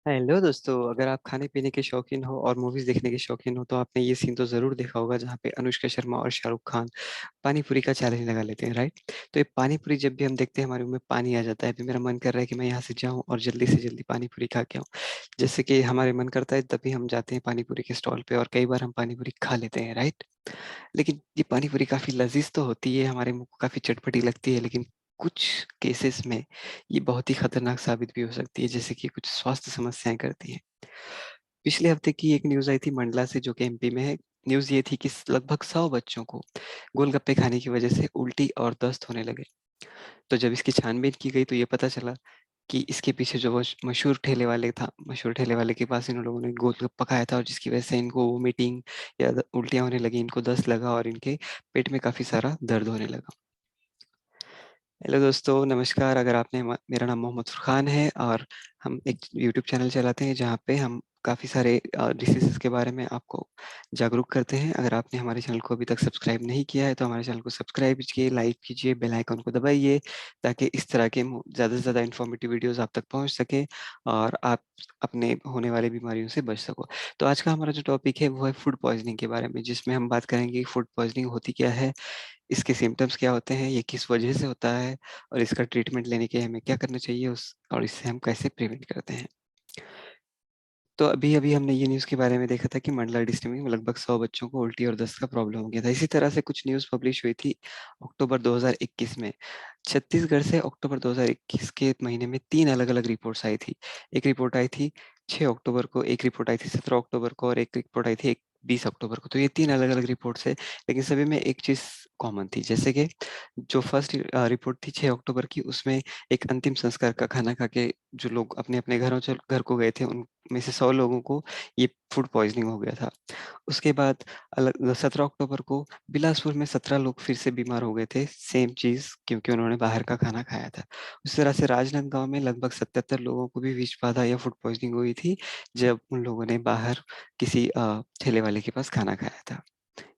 Hello दोस्तों, अगर आप खाने पीने के शौकीन हो और मूवीज देखने के शौकीन हो तो आपने ये सीन तो जरूर देखा होगा जहाँ पे अनुष्का शर्मा और शाहरुख खान पानी पूरी का चैलेंज लगा लेते हैं, राइट। तो ये पानी पूरी जब भी हम देखते हैं हमारे मुंह में पानी आ जाता है। अभी मेरा मन कर रहा है कि मैं यहाँ से जाऊं और जल्दी से जल्दी पानी पूरी खा के आऊं। जैसे कि हमारे मन करता है तभी हम जाते हैं पानी पूरी के स्टॉल पे और कई बार हम पानी पूरी खा लेते हैं, राइट। लेकिन ये पानी पूरी काफी लजीज तो होती है, हमारे मुंह को काफी चटपटी लगती है, लेकिन कुछ केसेस में ये बहुत ही खतरनाक साबित भी हो सकती है, जैसे कि कुछ स्वास्थ्य समस्याएं करती हैं। पिछले हफ्ते की एक न्यूज आई थी मंडला से, जो कि एमपी में है। न्यूज ये थी कि लगभग 100 बच्चों को गोलगप्पे खाने की वजह से उल्टी और दस्त होने लगे। तो जब इसकी छानबीन की गई तो ये पता चला कि इसके पीछे जो वो मशहूर ठेले वाले के पास इन लोगों ने गोलगप्पा खाया था, और जिसकी वजह से इनको वोमिटिंग या उल्टियां होने लगी, इनको दस्त लगा और इनके पेट में काफी सारा दर्द होने लगा। हेलो दोस्तों, नमस्कार। अगर आपने मेरा नाम मोहम्मद फुरखान है और हम एक यूट्यूब चैनल चलाते हैं जहाँ पे हम काफ़ी सारे डिसीज़ के बारे में आपको जागरूक करते हैं। अगर आपने हमारे चैनल को अभी तक सब्सक्राइब नहीं किया है तो हमारे चैनल को सब्सक्राइब कीजिए, लाइक कीजिए, बेल आइकन को दबाइए, ताकि इस तरह के ज़्यादा से ज़्यादा इन्फॉर्मेटिव वीडियोज़ आप तक पहुँच सके और आप अपने होने वाली बीमारियों से बच सको। तो आज का हमारा जो टॉपिक है वो है फूड पॉइजनिंग के बारे में, जिसमें हम बात करेंगे कि फूड पॉइजनिंग होती क्या है, इसके सिम्पटम्स क्या होते हैं, ये किस वजह से होता है और इसका ट्रीटमेंट लेने के हमें क्या करना चाहिए उस और इससे हम कैसे प्रिवेंट करते हैं। तो अभी-अभी हमने ये न्यूज़ के बारे में देखा था कि मंडला डिस्ट्रिक्ट में लगभग 100 बच्चों को उल्टी और दस्त का प्रॉब्लम हो गया था। इसी तरह से कुछ न्यूज़ पब्लिश हुई थी अक्टूबर 2021 में। छत्तीसगढ़ से अक्टूबर 2021 के महीने में 3 अलग-अलग रिपोर्ट्स आई थी। एक रिपोर्ट आई थी 6 अक्टूबर को, एक रिपोर्ट आई थी 17 अक्टूबर को और एक रिपोर्ट आई थी 20 अक्टूबर को। तो ये 3 अलग-अलग रिपोर्ट्स है, लेकिन सभी में एक चीज़ कॉमन थी। जैसे कि जो फर्स्ट रिपोर्ट थी 6 अक्टूबर की, उसमें एक अंतिम संस्कार का खाना खा के जो लोग अपने-अपने घर को गए थे, उनमें से 100 लोगों को ये फूड पॉइज़निंग हो गया था। उसके बाद 17 अक्टूबर को बिलासपुर में 17 लोग फिर से बीमार हो गए थे, सेम चीज़, क्योंकि उन्होंने बाहर का खाना खाया था। उसी तरह से राजनांदगांव में लगभग 77 लोगों को भी विष बाधा या फूड पॉइज़निंग हुई थी, जब उन लोगों ने बाहर किसी ठेले वाले के पास खाना खाया था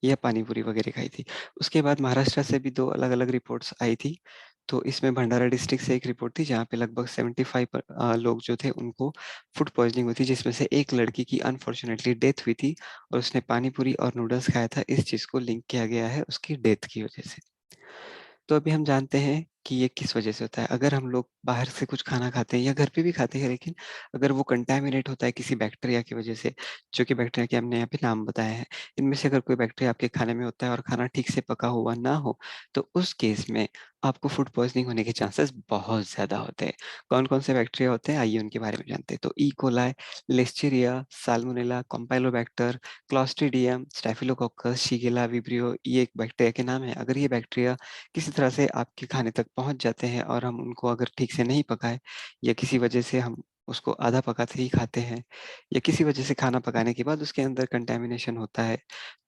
या पानी पूरी वगैरह खाई थी। उसके बाद महाराष्ट्र से भी 2 अलग-अलग रिपोर्ट्स आई थी। तो इसमें भंडारा डिस्ट्रिक्ट से एक रिपोर्ट थी जहाँ पे लगभग 75 लोग जो थे उनको फूड पॉइज़निंग हुई थी, जिसमें से एक लड़की की अनफॉर्च्यूनेटली डेथ हुई थी और उसने पानी पूरी और नूडल्स खाया था। इस चीज़ को लिंक किया गया है उसकी डेथ की वजह से। तो अभी हम जानते हैं कि ये किस वजह से होता है। अगर हम लोग बाहर से कुछ खाना खाते हैं या घर पे भी खाते हैं, लेकिन अगर वो कंटामिनेट होता है किसी बैक्टीरिया की वजह से, जो कि बैक्टीरिया के हमने यहाँ पे नाम बताए हैं, इनमें से अगर कोई बैक्टीरिया आपके खाने में होता है और खाना ठीक से पका हुआ ना हो, तो उस केस में आपको फूड पॉइज़निंग होने के चांसेस बहुत ज़्यादा होते हैं। कौन-कौन से बैक्टीरिया होते हैं, आइए उनके बारे में जानते हैं। तो E coli, listeria, salmonella, campylobacter, clostridium, staphylococcus, shigella, vibrio, ये एक बैक्टीरिया के नाम है। अगर ये बैक्टीरिया किसी तरह से आपके खाने तक पहुँच जाते हैं और हम उनको अगर ठीक से नहीं पकाएँ या किसी वजह से हम उसको आधा पकाते ही खाते हैं या किसी वजह से खाना पकाने के बाद उसके अंदर कंटामिनेशन होता है,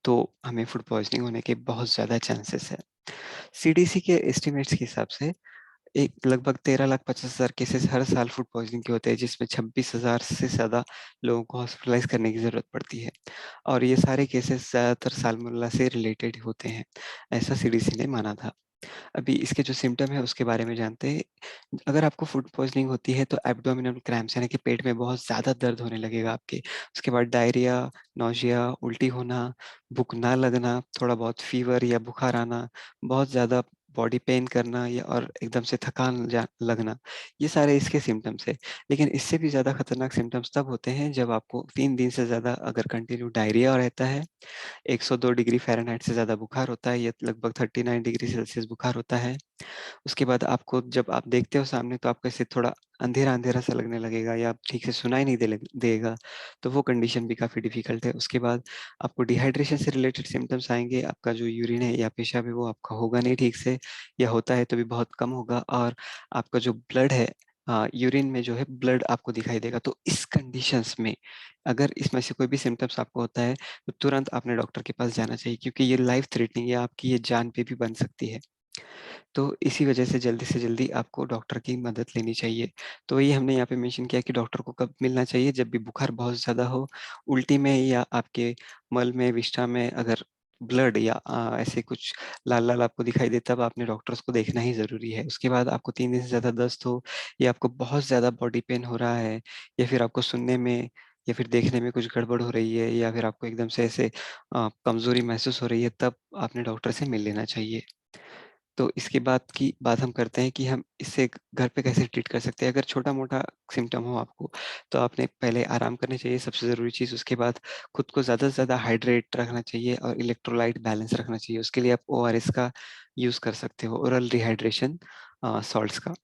तो हमें फूड पॉइज़निंग होने के बहुत ज़्यादा चांसेस हैं। सीडीसी के एस्टिमेट्स के हिसाब से एक लगभग 13,50,000 केसेस हर साल फूड पॉइज़निंग के होते हैं, जिसमें 26,000 से ज़्यादा लोगों को हॉस्पिटलाइज़ करने की ज़रूरत पड़ती है और ये सारे केसेस ज़्यादातर साल्मोनेला से रिलेटेड होते हैं, ऐसा सीडीसी ने माना था। अभी इसके जो सिम्पटम है उसके बारे में जानते हैं। अगर आपको फूड पॉइज़निंग होती है तो एब्डोमिनल क्रैम्प्स यानी कि पेट में बहुत ज़्यादा दर्द होने लगेगा आपके। उसके बाद डायरिया, नौसिया, उल्टी होना, भूख ना लगना, थोड़ा बहुत फ़ीवर या बुखार आना, बहुत ज़्यादा बॉडी पेन करना या और एकदम से थकान जा लगना, ये सारे इसके सिम्पटम्स हैं। लेकिन इससे भी ज़्यादा खतरनाक सिम्पटम्स तब होते हैं जब आपको 3 दिन से ज़्यादा अगर कंटिन्यू डायरिया रहता है, 102 डिग्री फ़ारेनहाइट से ज़्यादा बुखार होता है या लगभग 39 डिग्री सेल्सियस बुखार होता है। उसके बाद आपको जब आप देखते हो सामने तो आपको ऐसे थोड़ा अंधेरा-अंधेरा सा लगने लगेगा या ठीक से सुनाई नहीं देगा, तो वो कंडीशन भी काफ़ी डिफ़िकल्ट है। उसके बाद आपको डिहाइड्रेशन से रिलेटेड सिम्पटम्स आएँगे, आपका जो यूरिन है या पेशाब है वो आपका होगा नहीं ठीक से या होता है तो भी बहुत कम होगा और आपका जो ब्लड है यूरिन में जो है ब्लड आपको दिखाई देगा। तो इस कंडीशंस में अगर इसमें से कोई भी सिम्पटम्स आपको होता है, तो तुरंत अपने डॉक्टर के पास जाना चाहिए, क्योंकि ये लाइफ़ थ्रेटनिंग है, आपकी ये जान पे भी बन सकती है। तो इसी वजह से जल्दी आपको डॉक्टर की मदद लेनी चाहिए। तो ये हमने यहाँ पे मेंशन किया कि डॉक्टर को कब मिलना चाहिए, जब भी बुखार बहुत ज़्यादा हो, उल्टी में या आपके मल में, विष्ठा में अगर ब्लड या ऐसे कुछ लाल-लाल आपको दिखाई दे, तब आपने डॉक्टर्स को देखना ही ज़रूरी है। उसके बाद आपको 3 दिन से ज़्यादा दस्त हो या आपको बहुत ज़्यादा बॉडी पेन हो रहा है या फिर आपको सुनने में या फिर देखने में कुछ गड़बड़ हो रही है या फिर आपको एकदम से ऐसे कमज़ोरी महसूस हो रही है, तब आपने डॉक्टर से मिल लेना चाहिए। तो इसके बाद की बात हम करते हैं कि हम इसे घर पे कैसे ट्रीट कर सकते हैं। अगर छोटा-मोटा सिम्पटम हो आपको, तो आपने पहले आराम करनी चाहिए, सबसे ज़रूरी चीज़। उसके बाद खुद को ज़्यादा से ज़्यादा हाइड्रेट रखना चाहिए और इलेक्ट्रोलाइट बैलेंस रखना चाहिए। उसके लिए आप ओआरएस का यूज़ कर सकते हो, ओरल रिहाइड्रेशन सॉल्ट्स का।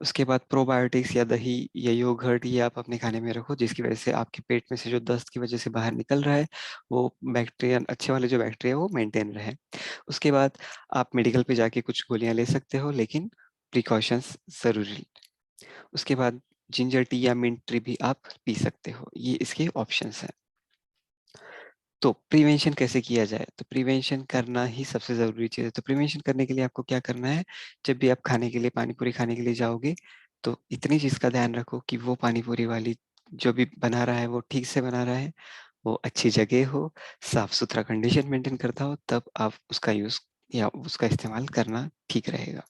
उसके बाद प्रोबायोटिक्स या दही या योगर्ट ये आप अपने खाने में रखो, जिसकी वजह से आपके पेट में से जो दस्त की वजह से बाहर निकल रहा है, वो बैक्टीरिया अच्छे वाले जो बैक्टीरिया है वो मेंटेन रहे। उसके बाद आप मेडिकल पे जाके कुछ गोलियाँ ले सकते हो, लेकिन प्रिकॉशंस ज़रूरी। उसके बाद जिंजर टी या मिंट टी भी आप पी सकते हो। ये इसके ऑप्शंस हैं। तो प्रिवेंशन कैसे किया जाए? तो प्रिवेंशन करना ही सबसे ज़रूरी चीज़ है। तो प्रिवेंशन करने के लिए आपको क्या करना है, जब भी आप खाने के लिए पानी पूरी खाने के लिए जाओगे, तो इतनी चीज़ का ध्यान रखो कि वो पानी पूरी वाली जो भी बना रहा है, वो ठीक से बना रहा है, वो अच्छी जगह हो, साफ-सुथरा कंडीशन मेंटेन करता हो, तब आप उसका यूज़ या उसका इस्तेमाल करना ठीक रहेगा।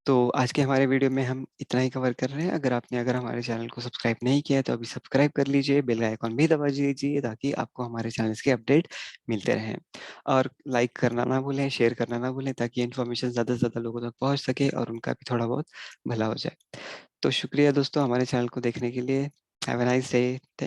तो आज के हमारे वीडियो में हम इतना ही कवर कर रहे हैं। अगर हमारे चैनल को सब्सक्राइब नहीं किया है तो अभी सब्सक्राइब कर लीजिए, बेल आइकॉन भी दबा दीजिए ताकि आपको हमारे चैनल्स के अपडेट मिलते रहें। और लाइक करना ना भूलें, शेयर करना ना भूलें ताकि इन्फॉर्मेशन ज़्यादा से ज़्यादा लोगों तक पहुँच सके और उनका भी थोड़ा बहुत भला हो जाए। तो शुक्रिया दोस्तों हमारे चैनल को देखने के लिए। Have a nice day.